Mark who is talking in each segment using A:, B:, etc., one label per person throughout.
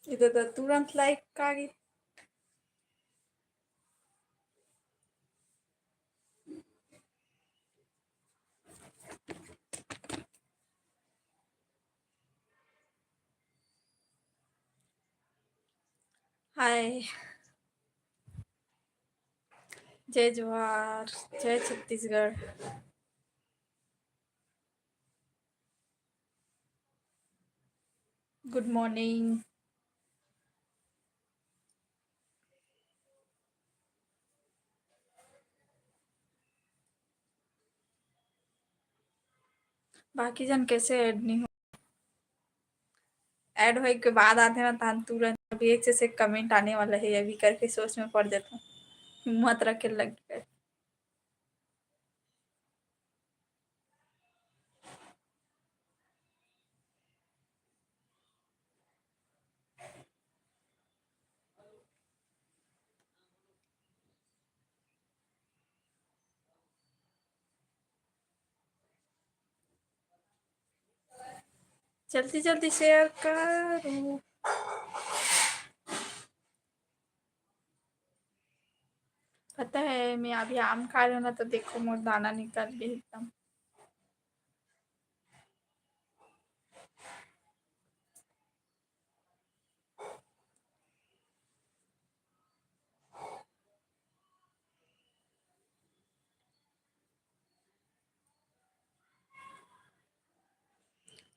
A: इधर तो तुरंत लाइक आ गई। हाय। जय जवाहर। जय छत्तीसगढ़। Good morning. बाकी जन कैसे ऐड नहीं हो? ऐड होए के बाद आते ना तान तुरंत अभी एक से एक कमेंट आने वाला है, अभी करके सोच में पड़ जाता हूँ। हिम्मत रखे लग गए। जल्दी जल्दी शेयर करो। पता है मैं अभी आम खा रही हूँ ना, तो देखो मोर दाना निकल गई एकदम।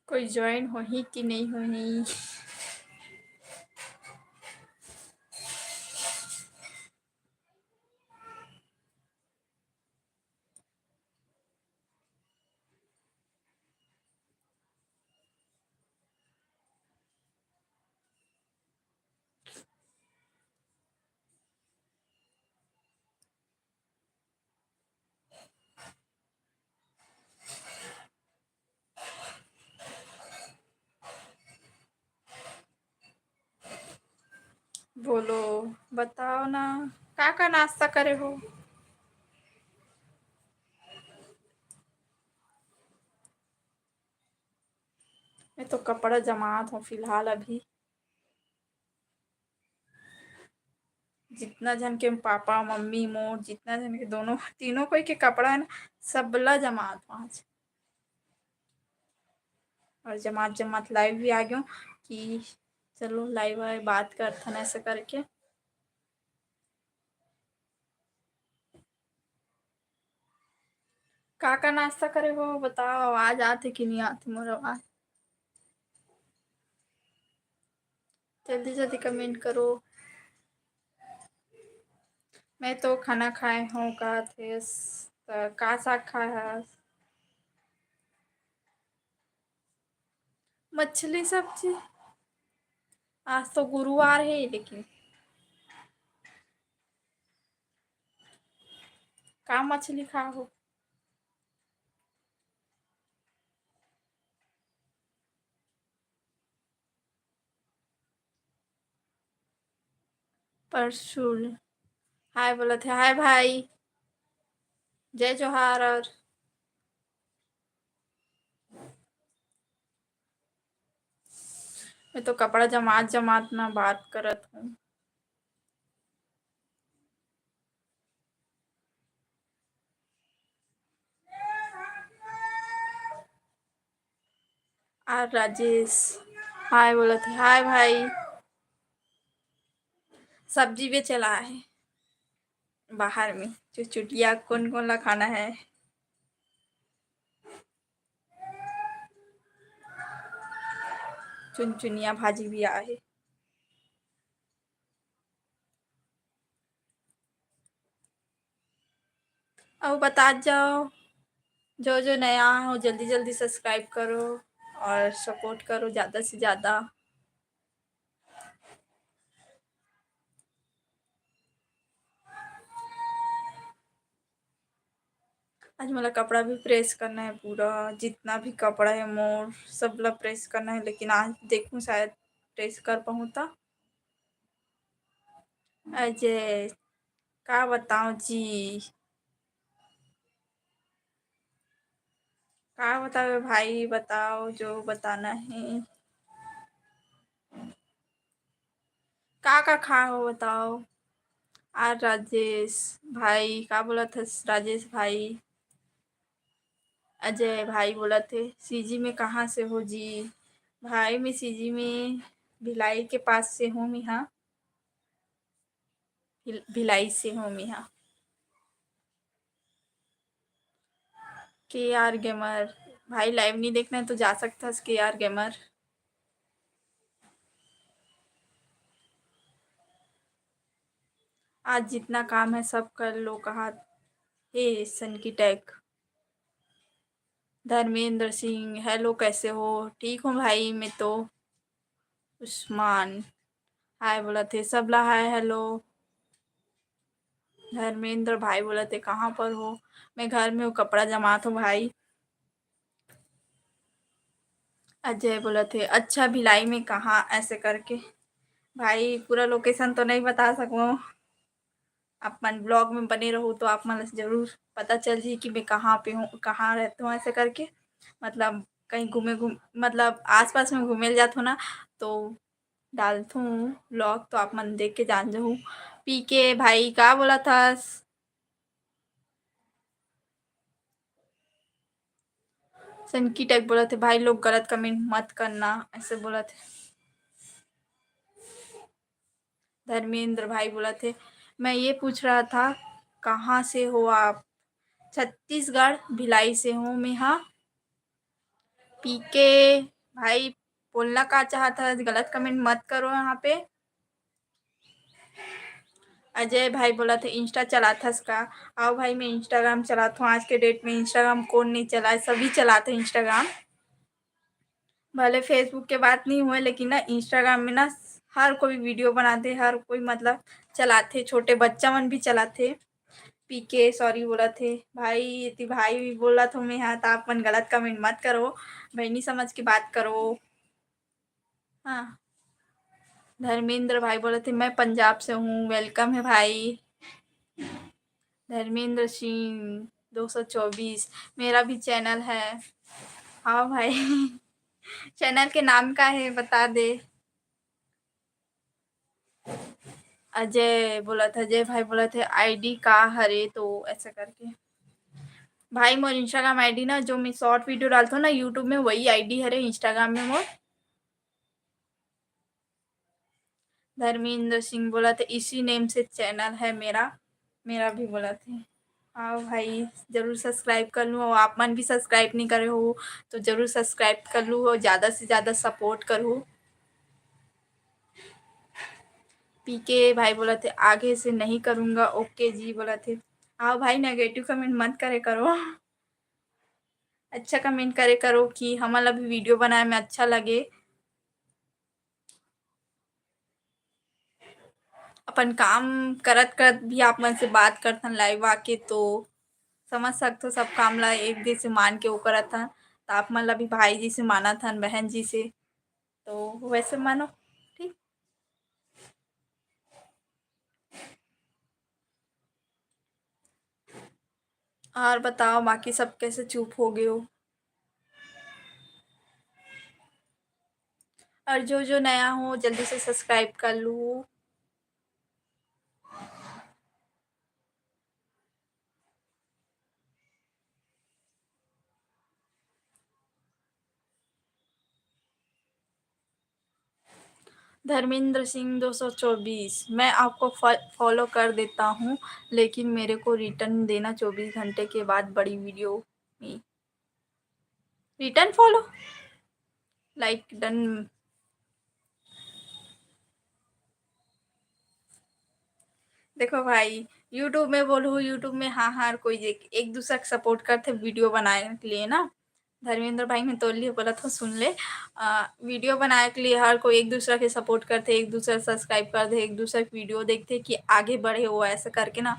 A: कोई ज्वाइन हो ही कि नहीं हो ही। बोलो, बताओ ना। का नाश्ता करे हो? मैं तो कपड़ा जमात हूँ फिलहाल अभी। जितना जन के पापा मम्मी मोर जितना जन के दोनों तीनों कोई के कपड़ा है ना, सबला जमात आज। और जमात जमात लाइव भी आ गया कि चलो लाइव आए बात करथन ऐसे करके। का नाश्ता करे हो बताओ, आवाज आते कि नहीं आते मोर आवाज? जल्दी जल्दी कमेंट करो। मैं तो खाना खाए हूँ का थे का साग खाया है? मछली सब्जी। आज तो गुरुवार है लेकिन का मछली खा हो? परसुल। हाय बोला थे, हाय भाई। जय जोहार। और मैं तो कपड़ा जमात जमात ना बात करत हूँ। और राजेश हाय बोला थे, हाय भाई। सब्जी भी चला है बाहर में। चुटिया कौन कौन ला खाना है? चुनचुनिया भाजी भी आहे। अब बता जाओ। जो जो नया हो जल्दी जल्दी सब्सक्राइब करो और सपोर्ट करो ज़्यादा से ज़्यादा। आज मोला कपड़ा भी प्रेस करना है, पूरा जितना भी कपड़ा है मोर सब ला प्रेस करना है, लेकिन आज देखूं शायद प्रेस कर पाऊँ तो। अजय का बताऊं जी? का बताओ भाई, बताओ जो बताना है। का खा हो बताओ। आज राजेश भाई का बोला था, राजेश भाई, अजय भाई बोला थे सीजी में कहाँ से हो जी। भाई मैं सीजी में भिलाई के पास से हूँ मिहाँ। भिलाई से हूँ मिहाँ। के आर गेमर। भाई लाइव नहीं देखना है तो जा सकता है के आर गेमर। आज जितना काम है सब कर लो कहा। हे सन की टैग। धर्मेंद्र सिंह हेलो कैसे हो। ठीक हूँ भाई मैं तो। उस्मान हाय बोला थे सबला हाय हेलो। धर्मेंद्र भाई बोला थे कहाँ पर हो। मैं घर में हूँ कपड़ा जमा हूँ भाई। अजय बोला थे अच्छा भिलाई में कहाँ ऐसे करके। भाई पूरा लोकेशन तो नहीं बता सकूँ। अपन ब्लॉग में बने रहो तो आप मतलब जरूर पता चल जी कि मैं कहाँ पे हूँ कहाँ रहती हूँ ऐसे करके। मतलब कहीं मतलब आसपास में घूमे जात हो ना तो डालती हूँ ब्लॉग तो आप मन देख के जान जाओ। पीके भाई का बोला था। सनकी टैग बोला थे भाई लोग गलत कमेंट मत करना ऐसे बोला थे। धर्मेंद्र भाई बोला थे मैं ये पूछ रहा था कहाँ से हो आप। छत्तीसगढ़ भिलाई से हूँ मैं हाँ। पीके भाई बोलना का चाहता गलत कमेंट मत करो यहाँ पे। अजय भाई बोला था इंस्टा चलाता इसका। आओ भाई मैं इंस्टाग्राम चलाता हूँ आज के डेट में इंस्टाग्राम कौन नहीं चला है सभी चलाते हैं इंस्टाग्राम। भले फेसबुक के बात नहीं हुए लेकिन ना इंस्टाग्राम में ना हर कोई वीडियो बनाते हर कोई मतलब चलाते छोटे बच्चा मन भी चलाते। पीके सॉरी बोला थे भाई इतनी भाई भी बोला था मैं यहाँ तो आप मन गलत कमेंट मत करो। बहनी समझ के बात करो। हाँ। धर्मेंद्र भाई बोले थे मैं पंजाब से हूँ वेलकम है भाई। धर्मेंद्र सिंह 224 मेरा भी चैनल है। हाँ भाई चैनल के नाम का है बता दे। अजय बोला था अजय भाई बोला थे आईडी का हरे तो ऐसा करके। भाई मोर इंस्टाग्राम आईडी ना जो मैं शॉर्ट वीडियो डालता हूँ ना यूट्यूब में वही आईडी हरे इंस्टाग्राम में मोर। धर्मेंद्र सिंह बोला था इसी नेम से चैनल है मेरा। मेरा भी बोला थे। हाँ भाई जरूर सब्सक्राइब कर लूँ और आप मन भी सब्सक्राइब नहीं करे हो तो जरूर सब्सक्राइब कर लूँ और ज़्यादा से ज़्यादा सपोर्ट करूँ। पीके भाई बोला थे आगे से नहीं करूँगा ओके जी बोला थे। हाँ भाई नेगेटिव कमेंट मत करे करो। अच्छा कमेंट करे करो कि हमारा भी वीडियो बनाए में अच्छा लगे। अपन काम करत करत भी आप मन से बात करथन लाइव आके तो समझ सकते हो सब काम ला एक जैसे मान के वो करत हन तो आप मन ला भी भाई जी से माना थन बहन जी से तो वैसे मानो। ठीक। और बताओ बाकी सब कैसे चुप हो गए हो। और जो जो नया हो जल्दी से सब्सक्राइब कर लो। धर्मेंद्र सिंह 224 मैं आपको फॉलो कर देता हूँ लेकिन मेरे को रिटर्न देना 24 घंटे के बाद बड़ी वीडियो में। Return follow like done. देखो भाई यूट्यूब में बोलूँ यूट्यूब में हाँ हाँ कोई एक दूसरा का सपोर्ट करते वीडियो बनाने के लिए ना। धर्मेंद्र भाई ने तो लिए बोला था सुन ले। वीडियो बनाने के लिए हर कोई एक दूसरा के सपोर्ट करते एक दूसरा सब्सक्राइब करते एक दूसरे की वीडियो देखते कि आगे बढ़े वो ऐसा करके ना।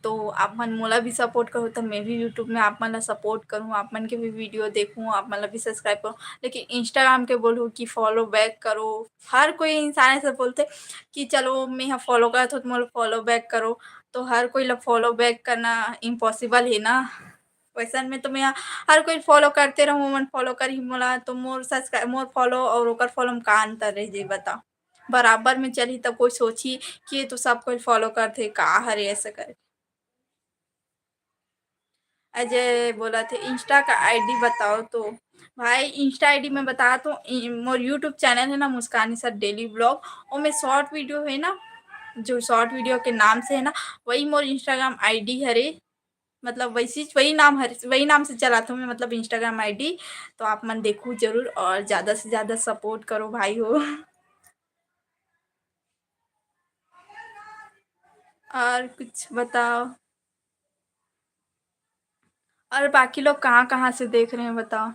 A: तो आप मन मोला भी सपोर्ट करो तो मैं भी यूट्यूब में आप मन ला सपोर्ट करूँ आप मन के भी वीडियो देखूँ आप मन ला भी सब्सक्राइब करूँ। लेकिन इंस्टाग्राम के बोलूँ कि फॉलो बैक करो। हर कोई इंसान ऐसे बोलते कि चलो मैं यहाँ फॉलो करा तो तुम लोग फॉलो बैक करो। तो हर कोई ला फॉलो बैक करना इम्पॉसिबल है ना। वैसन में तो मैं यहाँ हर कोई फॉलो करते रहूँ मन फॉलो कर ही मोला तो मोर सब्सक्राइब मोर फॉलो और ओकर फॉलो में का अंतर रह जाई बता। बराबर में चली तब कोई सोची कि ये तो सब कोई फॉलो करथे का हरे ऐसे करे। अजय बोला थे इंस्टा का आईडी बताओ तो। भाई इंस्टा आईडी मैं बता तो मोर यूट्यूब चैनल है ना मुस्कानी सर डेली ब्लॉग, और मैं शॉर्ट वीडियो है ना, जो शॉर्ट वीडियो के नाम से है ना, वही मोर इंस्टाग्राम आईडी हरे। मतलब वैसी वही नाम हर वही नाम से चलाता हूँ मैं, मतलब इंस्टाग्राम आईडी। तो आप मन देखो जरूर और ज्यादा से ज्यादा सपोर्ट करो भाई हो। और कुछ बताओ। और बाकी लोग कहाँ कहाँ से देख रहे हैं बताओ।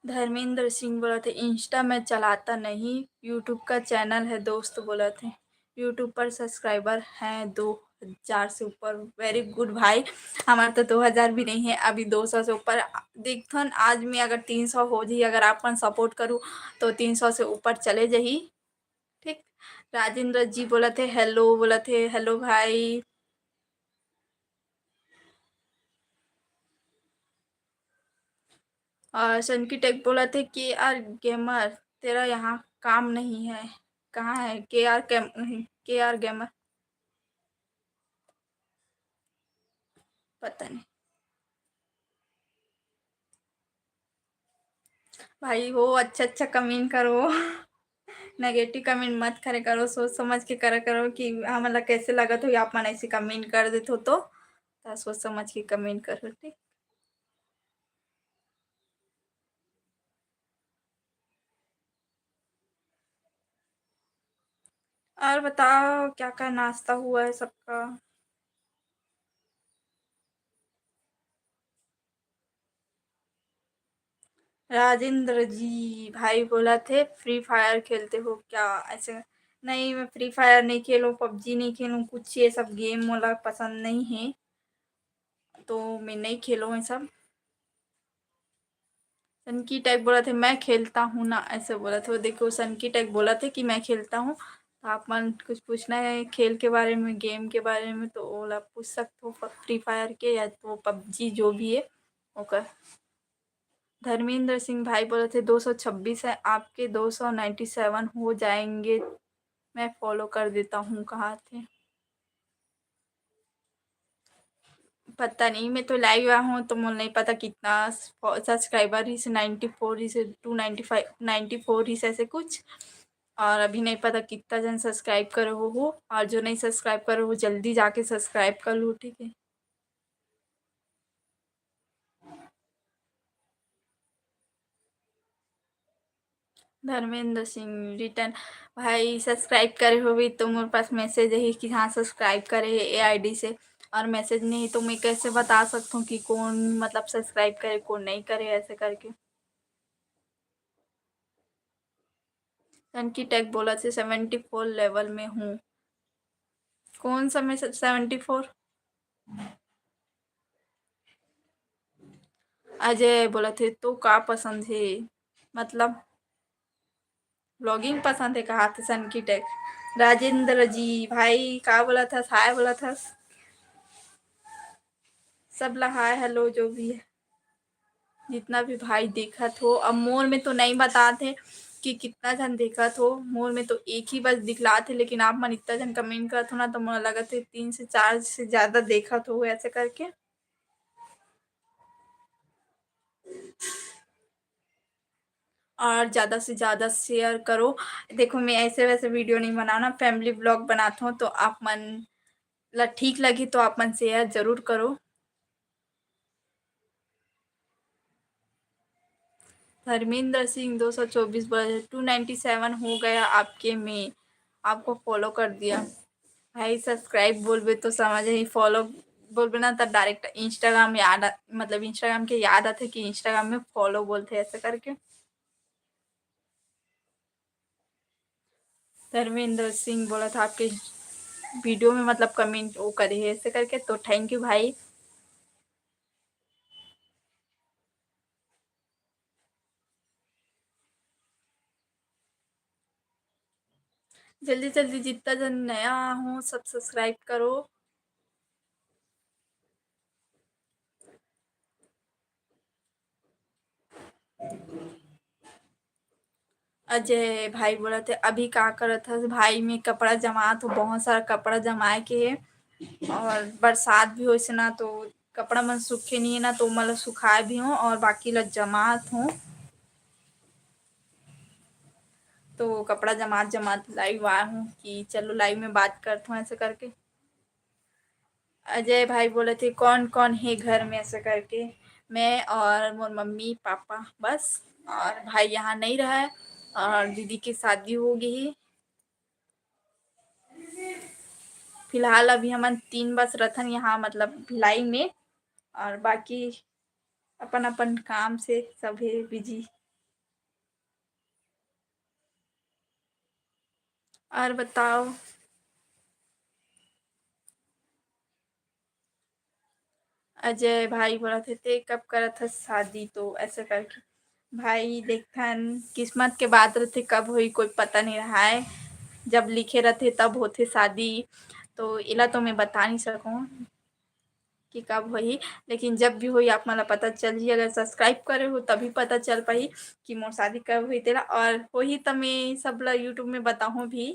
A: धर्मेंद्र सिंह बोला थे इंस्टा में चलाता नहीं, यूट्यूब का चैनल है दोस्त बोला थे। यूट्यूब पर सब्सक्राइबर हैं 2000 से ऊपर, वेरी गुड भाई। हमारा तो 2000 भी नहीं है अभी, 200 से ऊपर। देखथन आज में अगर 300 हो जी, अगर आप सपोर्ट करूँ तो 300 से ऊपर चले जाही। ठीक। राजेंद्र जी बोला थे हेलो, बोला थे हेलो भाई। और सनकी टेक बोला थे के आर गेमर, तेरा यहाँ काम नहीं है। कहाँ है के आर गेमर? पता नहीं। भाई हो अच्छा अच्छा कमेंट करो। नेगेटिव कमेंट मत करे करो, सोच समझ के करा करो कि हाँ मतलब कैसे लगा तो आप मन ऐसे कमेंट कर देते हो तो सोच समझ के कमेंट करो ठीक। और बताओ क्या क्या नाश्ता हुआ है सबका। राजेंद्र जी भाई बोला थे फ्री फायर खेलते हो क्या ऐसे? नहीं मैं फ्री फायर नहीं खेलूँ, पबजी नहीं खेलूँ, कुछ ये सब गेम वाला पसंद नहीं है, तो मैं नहीं खेलूँ ये सब। सनकी टैग बोला थे मैं खेलता हूँ ना, ऐसे बोला था। देखो सनकी टैग बोला थे कि मैं खेलता हूँ, तो आप मन कुछ पूछना है खेल के बारे में, गेम के बारे में, तो बोला पूछ सकते हो फ्री फायर के या तो पबजी जो भी है ओकर। धर्मेंद्र सिंह भाई बोले थे 226 है, आपके 297 हो जाएंगे, मैं फॉलो कर देता हूँ, कहा थे। पता नहीं, मैं तो लाइव आया हूँ तो मुझे नहीं पता कितना सब्सक्राइबर ही से, 94 ही से 295, 94 ही से ऐसे कुछ। और अभी नहीं पता कितना जन सब्सक्राइब करे हो, और जो नहीं सब्सक्राइब करे हो जल्दी जाके सब्सक्राइब कर लो ठीक है। धर्मेंद्र सिंह रिटर्न। भाई सब्सक्राइब करे हो भी तो मेरे पास मैसेज है कि हाँ सब्सक्राइब करे है ए आईडी से, और मैसेज नहीं तो मैं कैसे बता सकता हूँ कि कौन मतलब सब्सक्राइब करे कौन नहीं करे ऐसे करके। सनकी टैग बोला से 74 लेवल में हूँ। कौन सा मैं 74? अजय बोला थे तो का पसंद है, मतलब ब्लॉगिंग पसंद है कहा थे सनकी टैग। राजेंद्र जी भाई का बोला था, हाय बोला था। सब ला हाय हेलो जो भी है, जितना भी भाई देखा हो। अब मोर में तो नहीं बताते कि कितना जन देखा हो, मोर में तो एक ही बस दिखला थे, लेकिन आप मन इतना जन कमेंट करत हो ना तो मुझे लगा थे 3 से 4 से ज्यादा देखा हो ऐसे करके। और ज़्यादा से ज़्यादा शेयर करो। देखो मैं ऐसे वैसे वीडियो नहीं बनाना, फैमिली ब्लॉग बनाता हूँ, तो आप मन ठीक लगी तो आप मन शेयर जरूर करो। धर्मेंद्र सिंह 224 बोला 297 हो गया आपके में, आपको फॉलो कर दिया। भाई सब्सक्राइब बोलबे तो समझ ही, फॉलो बोलबे ना तो डायरेक्ट इंस्टाग्राम मतलब इंस्टाग्राम के याद आते कि इंस्टाग्राम में फॉलो बोलते ऐसे करके। धर्मेंद्र सिंह बोला था आपके वीडियो में मतलब कमेंट वो करे है ऐसे करके, तो थैंक यू भाई। जल्दी जल्दी जितना जन नया हो सब सब्सक्राइब करो। अजय भाई बोला थे अभी का करत हस भाई में कपड़ा जमा तो बहुत सारा कपड़ा जमाए के है और बरसात भी होइस ना तो कपड़ा मन सूखे नहीं है ना तो मतलब सुखाए भी हूँ और बाकी ला जमात हूँ तो कपड़ा जमात जमात लाइव आया हूँ कि चलो लाइव में बात करता हूँ ऐसे करके। अजय भाई बोले थे कौन कौन है घर में ऐसे करके। मैं और मोर मम्मी पापा बस। और भाई यहाँ नहीं रहा है और दीदी की शादी हो गई। फिलहाल अभी हमन 3 बस रथन यहाँ मतलब भिलाई में और बाकी अपन अपन काम से सभी बिजी। और बताओ। अजय भाई बोला थे कब करत था शादी तो ऐसे करके। भाई देखथन किस्मत के बात रहते कब हुई कोई पता नहीं रहा है। जब लिखे रहते तब होते शादी। तो इला तो मैं बता नहीं सकूं कि कब होई। लेकिन जब भी होई आप मला पता चल ही अगर सब्सक्राइब करे हो तभी पता चल पाई कि मोर शादी कब हुई तेरा और होही तो मैं सब ला यूट्यूब में बताहूँ भी।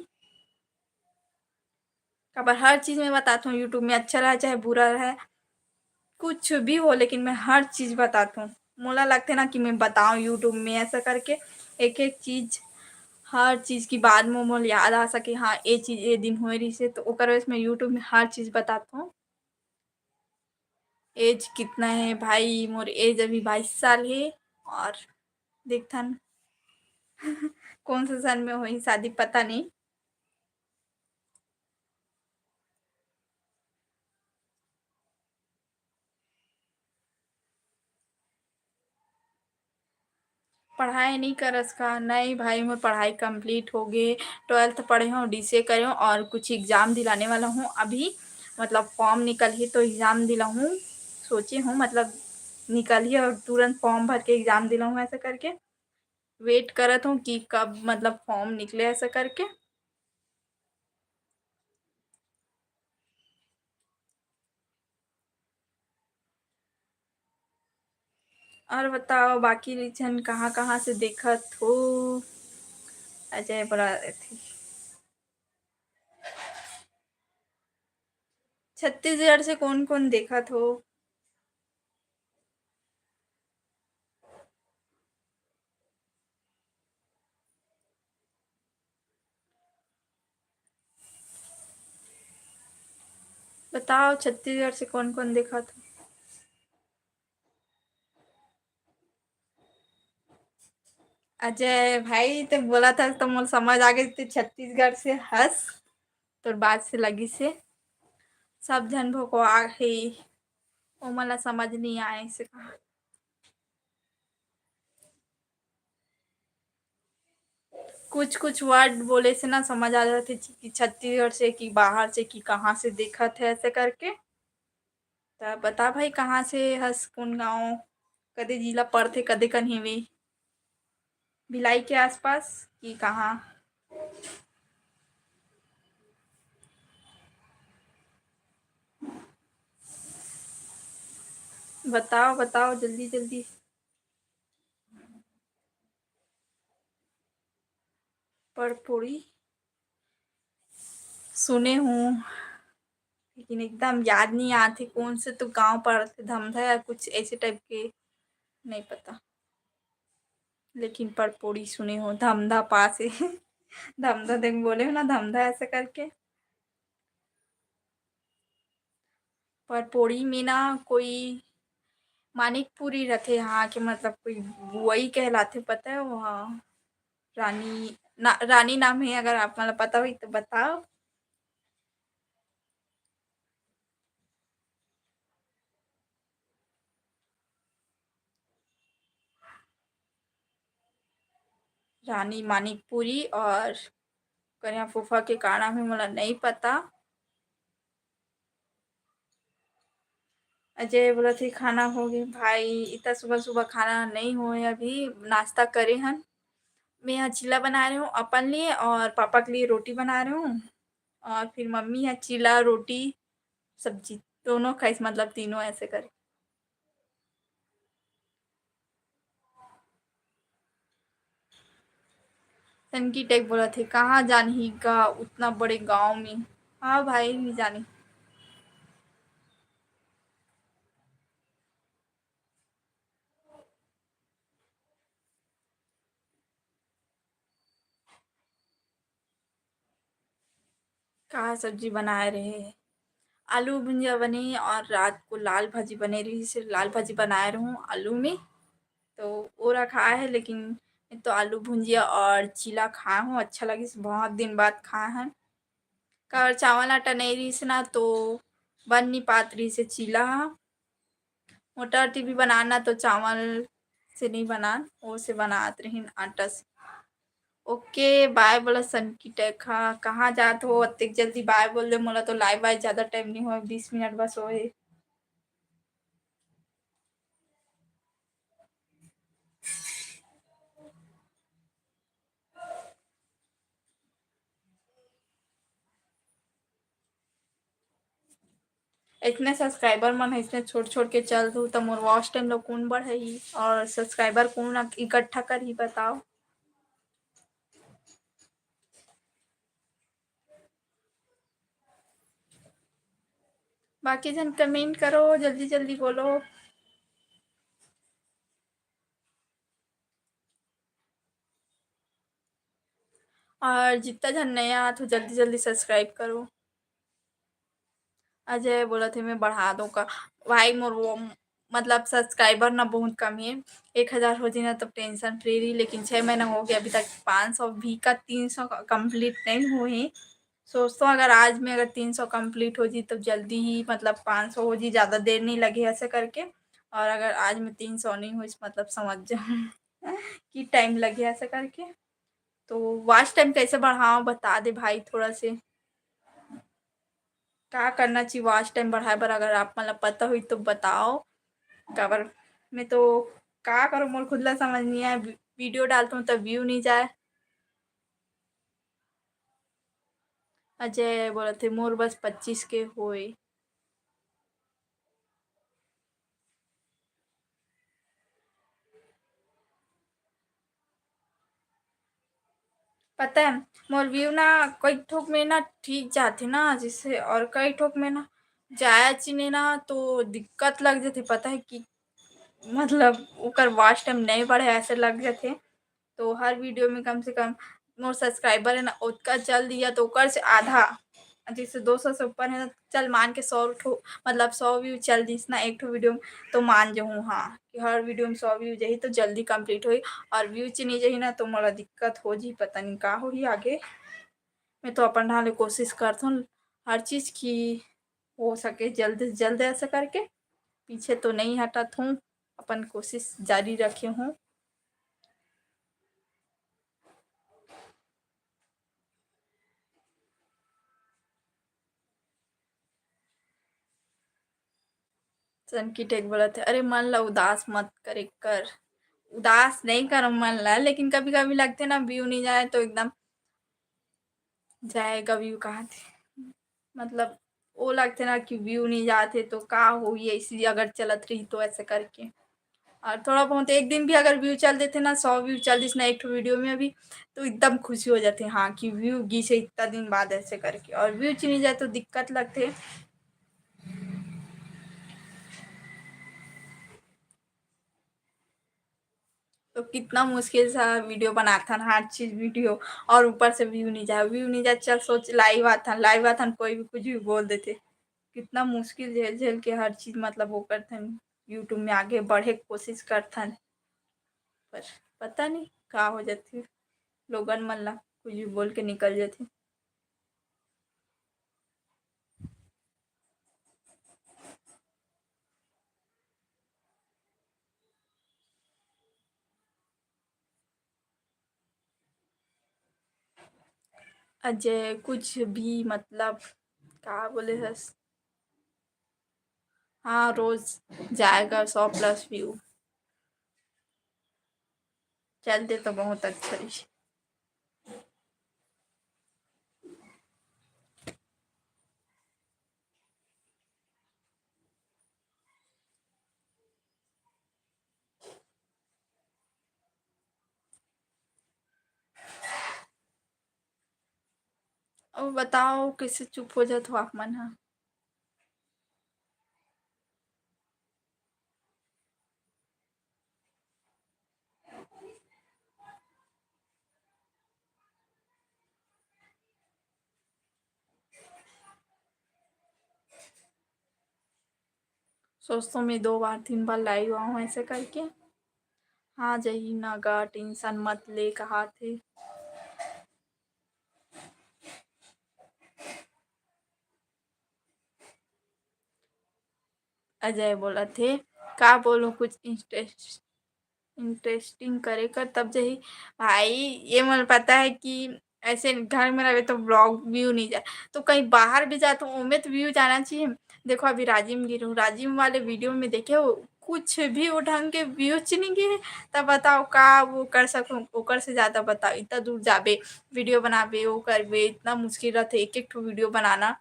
A: खबर हर चीज़ में बताता हूँ यूट्यूब में अच्छा रहा चाहे बुरा रहा कुछ भी हो लेकिन मैं हर चीज़ बताता हूँ। मोला लगता है ना कि मैं बताऊँ यूट्यूब में ऐसा करके एक एक चीज़ हर चीज़ की बाद में मोल याद आ सके हाँ ये चीज़ ये दिन हुए रही से तो ओकर वजह से मैं यूट्यूब में हर चीज़ बताता हूँ। एज कितना है भाई मोर एज अभी 22 साल है। और देखथन कौन सा सन में हुई शादी पता नहीं। पढ़ाई नहीं करस का नहीं भाई मैं पढ़ाई कंप्लीट हो गई। 12th पढ़े हूँ डीसीए करे हूँ और कुछ एग्ज़ाम दिलाने वाला हूँ अभी। मतलब फॉर्म निकल ही तो एग्ज़ाम दिलाऊँ सोची हूँ मतलब निकल ही और तुरंत फॉर्म भर के एग्ज़ाम दिलाऊँ ऐसा करके। वेट करत हूँ कि कब मतलब फॉर्म निकले ऐसा करके। और बताओ बाकी रीजन कहाँ कहाँ से देखत हो। अजय बड़ा थी। छत्तीसगढ़ से कौन कौन देखत हो। बताओ छत्तीसगढ़ से कौन कौन देखत हो। अजय भाई तो बोला था तो मोल समझ आ गई थी छत्तीसगढ़ से हंस तोर बात से लगी से सब झन भोकवा है। ओ मला समझ नहीं आए से कहा। कुछ कुछ वर्ड बोले से ना समझ आ जाते कि छत्तीसगढ़ से कि बाहर से कि कहाँ से देखा थे ऐसे करके। तो बता भाई कहाँ से हस कौन गाँव कदे जिला पड़थे कदे कन हेवे। भिलाई के आसपास कि कहाँ। बताओ बताओ जल्दी जल्दी। परपोड़ी सुने हूँ लेकिन एकदम याद नहीं आते कौन से तो गांव पड़ते धमधा या कुछ ऐसे टाइप के नहीं पता। लेकिन परपोड़ी सुने हो धमधा पास है धमधा देख बोले हो ना धमधा ऐसे करके। परपोड़ी में ना कोई मानिकपुरी रथे यहाँ के मतलब कोई बुआई कहलाते पता है वहाँ। रानी रानी नाम है अगर आप मतलब पता हुई तो बताओ। रानी मानिकपुरी और कन्या फूफा के का नाम है मोला नहीं पता। अजय बोला थी खाना हो गई भाई इतना सुबह सुबह खाना नहीं हुए अभी नाश्ता करे हन। मैं यहाँ चिल्ला बना रही हूँ अपन लिए और पापा के लिए रोटी बना रही हूँ। और फिर मम्मी है चिल्ला रोटी सब्जी दोनों खाइस मतलब तीनों ऐसे कर। सनकी टेक बोला थे कहाँ जानी का उतना बड़े गांव में। हाँ भाई नहीं जानी। कहाँ सब्जी बनाए रहे। आलू भुंजिया बनी और रात को लाल भाजी बने रही, सिर्फ लाल भाजी बनाए रहूँ आलू में। तो वो रखा है, लेकिन मैं तो आलू भुंजिया और चीला खाया हूँ, अच्छा लगी, बहुत दिन बाद खाया है। और चावल आटा नहीं रही से ना तो बन नहीं पात रही से चीला। मोटा रोटी भी बनाना तो चावल से नहीं बना, वो से बनात रही आटा से। ओके बाय बोला सन की टेक। हाँ कहाँ जात हो अतेक जल्दी बाय बोल दे मोला तो लाइव बाय ज्यादा टाइम नहीं हो, 20 मिनट बस होए। इतने सब्सक्राइबर मन है, इसने छोड़ छोड़ के चल दू तो मोर वॉच टाइम लोग कौन बढ़ाई और सब्सक्राइबर कौन इकट्ठा कर ही बताओ। बाकी जन कमेंट करो, जल्दी जल्दी बोलो। और जितना जन नया तो जल्दी जल्दी सब्सक्राइब करो। अजय बोला थे मैं बढ़ा दूँ का। भाई मोर वो मतलब सब्सक्राइबर ना बहुत कम है। 1000 हो जी ना तब टेंशन फ्री रही, लेकिन 6 महीना हो गया अभी तक 500 भी का 300 कंप्लीट नहीं हुए। सोचता हूँ अगर आज में अगर 300 कंप्लीट हो जी तो जल्दी ही मतलब 500 हो जी, ज़्यादा देर नहीं लगे ऐसे करके। और अगर आज में 300 नहीं हुई मतलब समझ जाओ कि टाइम लगे ऐसे करके। तो वॉच टाइम कैसे बढ़ाऊँ बता दे भाई थोड़ा से। क्या करना चाहिए वॉच टाइम बढ़ाए बर, अगर आप मतलब पता हुई तो बताओ। काबर मैं तो क्या करूँ मोर खुद ला समझ नहीं आए, वीडियो डालता हूँ तब व्यू नहीं जाए। अजय बोला थे मोर बस 25 के होए। पता है मोर व्यू ना कई ठोक में ना ठीक जाते ना जिससे, और कई ठोक में ना जाया चिने ना तो दिक्कत लग जाती, पता है कि मतलब ओकर वॉच टाइम नहीं बढ़े ऐसे लग जाते। तो हर वीडियो में कम से कम मोर सब्सक्राइबर है ना उतना चल दिया तो ओकर से आधा, जैसे 200 से ऊपर है ना, चल मान के 100 मतलब 100 व्यू चल दिस ना एक ठो वीडियो में, तो मान जाऊँ हाँ कि हर वीडियो में 100 व्यू जाही तो जल्दी कंप्लीट हुई। और व्यू च नहीं जाही ना तो मोला दिक्कत हो जी, पता नहीं का होही आगे। मैं तो अपन ढाले कोशिश करता हूँ हर चीज़ की हो सके जल्द से जल्द ऐसा करके, पीछे तो नहीं हटत हूँ, अपन कोशिश जारी रखे हूँ। सन की टेक बोला थे अरे मन ला उदास मत करे कर। उदास नहीं करो मन ला, लेकिन कभी कभी लगते ना व्यू नहीं जाए तो एकदम जाएगा व्यू कहाँ थे, मतलब वो लगते ना कि व्यू नहीं जाते तो का हो ये इसलिए अगर चलत रही तो ऐसे करके। और थोड़ा बहुत एक दिन भी अगर व्यू चल देते ना 100 व्यू चल दिस ना एक ठो वीडियो में अभी, तो एकदम खुशी हो जाती है हाँ कि व्यू गी से इतना दिन बाद ऐसे करके, और व्यू चली जाए तो दिक्कत लगते। तो कितना मुश्किल सा वीडियो बनाता ना हर चीज वीडियो, और ऊपर से व्यू नहीं जाए, व्यू नहीं जाए चल सोच लाइव आता कोई भी कुछ भी बोल देते। कितना मुश्किल झेल झेल के हर चीज मतलब वो करते हैं, यूट्यूब में आगे बढ़े की कोशिश करते हैं। पर पता नहीं का हो जाती, लोगन मन ला कुछ भी बोल के निकल जाते। अजय कुछ भी मतलब क्या बोले हस। हाँ रोज जाएगा 100+ व्यू, चलते तो बहुत अच्छा रही। अब बताओ कैसे चुप हो जात हो आप मन ह? सोचता हूँ मैं 2 बार 3 बार लाइव आऊँ ऐसे करके। हाँ, जही ना गा टेंशन मत ले कहा थे। अजय बोला थे का बोलूं कुछ इंटरेस्टिंग करे कर तब जही। भाई ये मन पता है कि ऐसे घर में रहे तो ब्लॉग व्यू नहीं जाए, तो कहीं बाहर भी जाए तो उनमें तो व्यू जाना चाहिए। देखो अभी राजिम गिर हूँ, राजिम वाले वीडियो में देखे हो कुछ भी वो ढंग के व्यूज नहीं गिरे। तब बताओ का वो कर सकूं, ओकर से ज्यादा बताओ इतना दूर जाबे वीडियो बनाबे वो करबे इतना मुश्किल रहता एक एक ठो वीडियो बनाना।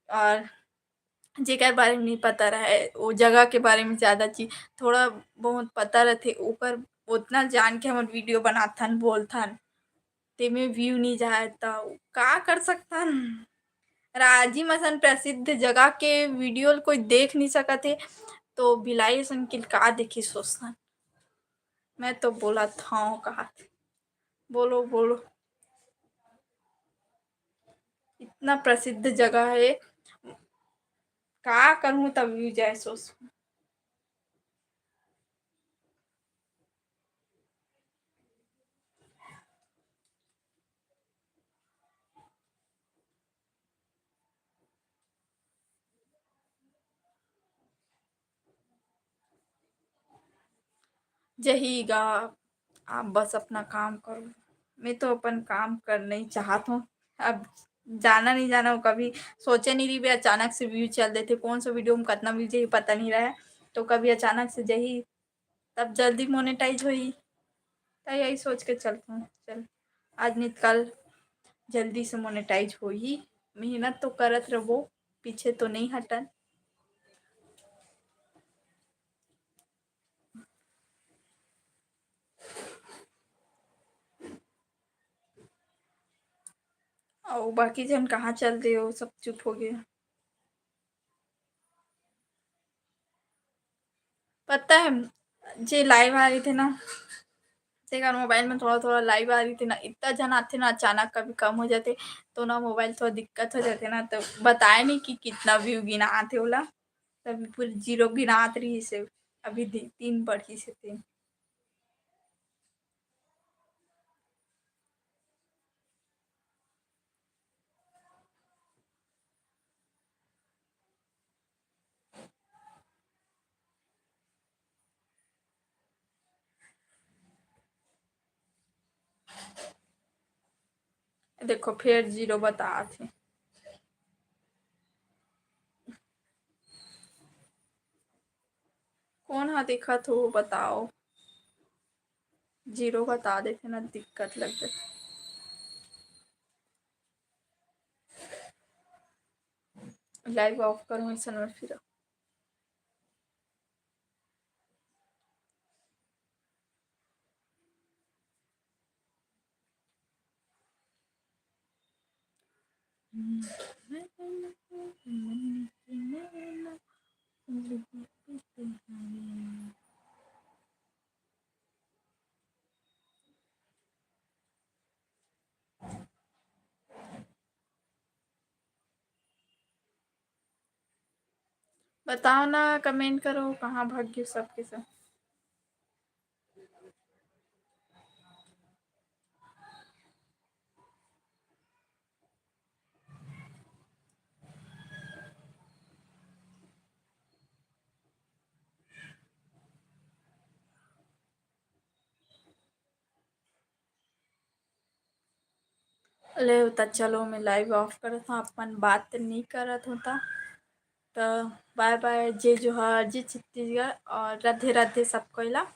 A: और जेकर बारे में नहीं पता रहे वो जगह के बारे में ज्यादा चीज थोड़ा बहुत पता रहते ओकर उतना जान के हमन वीडियो बनाथन बोलथन तेमे व्यू नहीं जाए तो का कर सकथन। राजिम असन प्रसिद्ध जगह के वीडियो कोई देख नहीं सकत है तो भिलाई असन के का देखी सोचथन। मैं तो बोला था कहा बोलो बोलो इतना प्रसिद्ध जगह है का करूँ तब व्यू जाए सोच। जहीगा आप बस अपना काम करो। मैं तो अपन काम करना ही चाहत हूँ। अब जाना नहीं जाना हो कभी सोचे नहीं रही भी अचानक से व्यू चल देते कौन सा वीडियो में कितना व्यू जाही पता नहीं रहा है। तो कभी अचानक से जही तब जल्दी मोनेटाइज होई। तो यही सोच के चलता हूँ चल आज नहीं तो कल जल्दी से मोनेटाइज हो ही। मेहनत तो करत रहो पीछे तो नहीं हटन। और बाकी जन कहाँ चल रहे हो सब चुप हो गए। पता है जे लाइव आ रही थे ना तेकर मोबाइल में थोड़ा थोड़ा लाइव आ रही थी ना इतना जन आते ना अचानक कभी कम हो जाते तो ना मोबाइल थोड़ा दिक्कत हो जाते ना तो बताए नहीं कि कितना व्यू गिना आते बोला। तभी पूरी जीरो गिनात रही से अभी 3 बढ़ी से 3। देखो फिर जीरो बता थे। कौन हा दिखत हो बताओ। जीरो बता देते ना दिक्कत लग जाती। लाइव ऑफ करूँ ऐसा में फिर बताओ ना कमेंट करो कहाँ भाग गए सबके सब। ले होता चलो मैं लाइव ऑफ करत हूँ अपन बात नहीं करत होता। तो बाय बाय जय जोहार जय छत्तीसगढ़ और राधे राधे सबको ला।